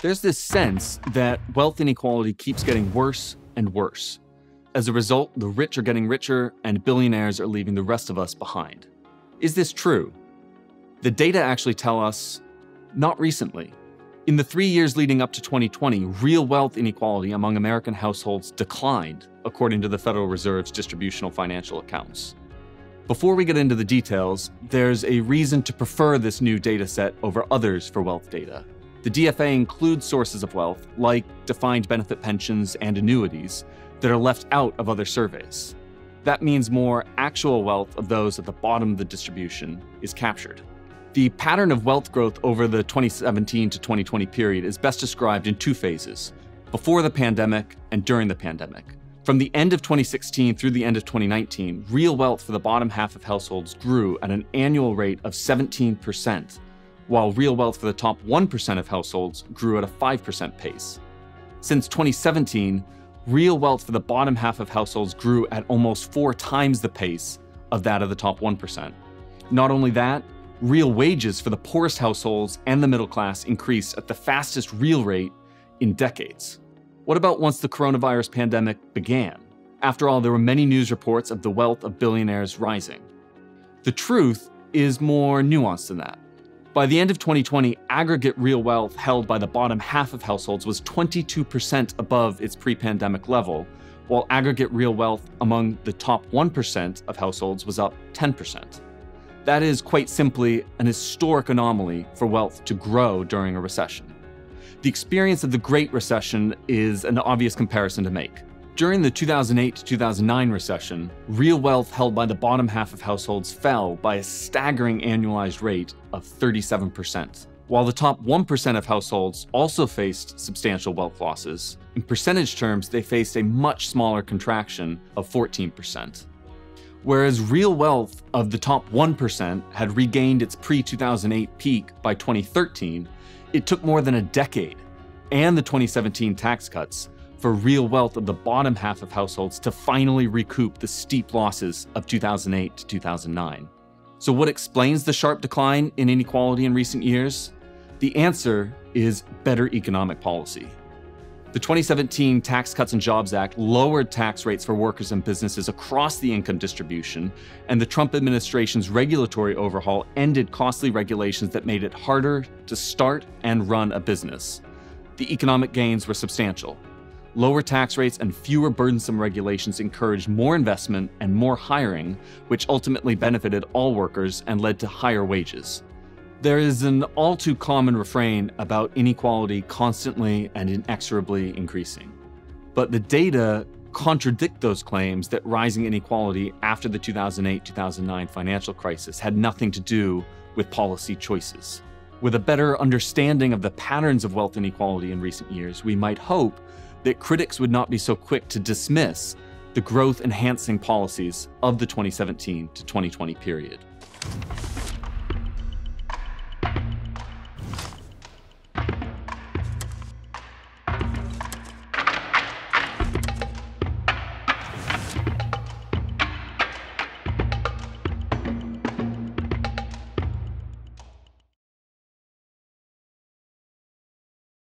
There's this sense that wealth inequality keeps getting worse and worse. As a result, the rich are getting richer and billionaires are leaving the rest of us behind. Is this true? The data actually tell us not recently. In the 3 years leading up to 2020, real wealth inequality among American households declined, according to the Federal Reserve's distributional financial accounts. Before we get into the details, there's a reason to prefer this new data set over others for wealth data. The DFA includes sources of wealth, like defined benefit pensions and annuities, that are left out of other surveys. That means more actual wealth of those at the bottom of the distribution is captured. The pattern of wealth growth over the 2017 to 2020 period is best described in two phases: before the pandemic and during the pandemic. From the end of 2016 through the end of 2019, real wealth for the bottom half of households grew at an annual rate of 17%, while real wealth for the top 1% of households grew at a 5% pace. Since 2017, real wealth for the bottom half of households grew at almost 4 times the pace of that of the top 1%. Not only that, real wages for the poorest households and the middle class increased at the fastest real rate in decades. What about once the coronavirus pandemic began? After all, there were many news reports of the wealth of billionaires rising. The truth is more nuanced than that. By the end of 2020, aggregate real wealth held by the bottom half of households was 22% above its pre-pandemic level, while aggregate real wealth among the top 1% of households was up 10%. That is quite simply an historic anomaly for wealth to grow during a recession. The experience of the Great Recession is an obvious comparison to make. During the 2008 to 2009 recession, real wealth held by the bottom half of households fell by a staggering annualized rate of 37%. While the top 1% of households also faced substantial wealth losses, in percentage terms, they faced a much smaller contraction of 14%. Whereas real wealth of the top 1% had regained its pre-2008 peak by 2013, it took more than a decade and the 2017 tax cuts for real wealth of the bottom half of households to finally recoup the steep losses of 2008 to 2009. So what explains the sharp decline in inequality in recent years? The answer is better economic policy. The 2017 Tax Cuts and Jobs Act lowered tax rates for workers and businesses across the income distribution, and the Trump administration's regulatory overhaul ended costly regulations that made it harder to start and run a business. The economic gains were substantial. Lower tax rates and fewer burdensome regulations encouraged more investment and more hiring, which ultimately benefited all workers and led to higher wages. There is an all too common refrain about inequality constantly and inexorably increasing. But the data contradict those claims that rising inequality after the 2008-2009 financial crisis had nothing to do with policy choices. With a better understanding of the patterns of wealth inequality in recent years, we might hope that critics would not be so quick to dismiss the growth-enhancing policies of the 2017 to 2020 period.